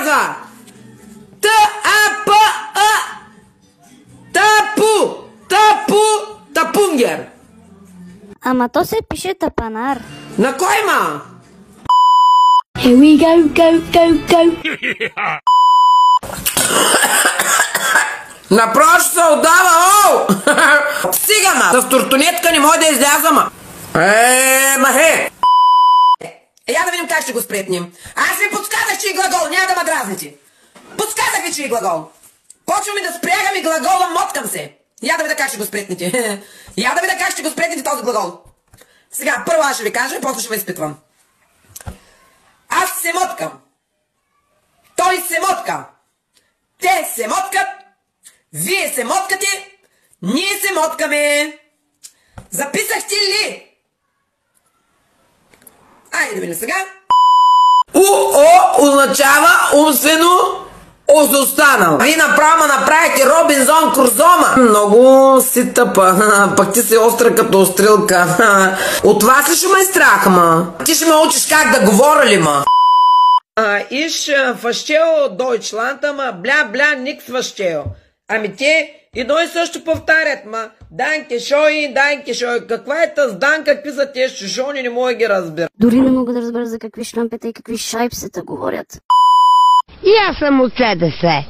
казва? Т-А-П-А. Тапу. Тапу. Тапунгер. Ама то се пише тапанар. На кой ма? Here we go. Напроче се отдава, оу! Стига, ма! С тортонетка не може да изляза, ма! Махе! Я да видим как ще го спретнем. Аз ви подсказах, че и глагол, няма да ме дразните. Подсказах ви, че и глагол. Почваме да спрягам и глагола моткам се. Я да видя как ще го спретнете. Я да видя как ще го спретнете този глагол. Сега, първо аз ще ви кажа и после ще ви изпитвам. Аз се моткам. Той се мотка. Те се моткат. Вие се моткате. Ние се моткаме. Записахте ли? Айде да видим сега. УО означава умствено изостанал. Вие направо направите Робинзон Крузома. Много си тъпа. Пък ти си остра като острилка. От вас ли ще ме страх, ма? Ти ще ме учиш как да говоря ли, ма? Ich verstehe Deutschland, ама бля, никс verstehe. Ами те едно и също повтарят, ма данке шой. Каква е таз дан, какви са тези чужони, не мога ги разбира. Дори не мога да разбера за какви шлампета и какви шайпсета говорят. И аз съм от СДС.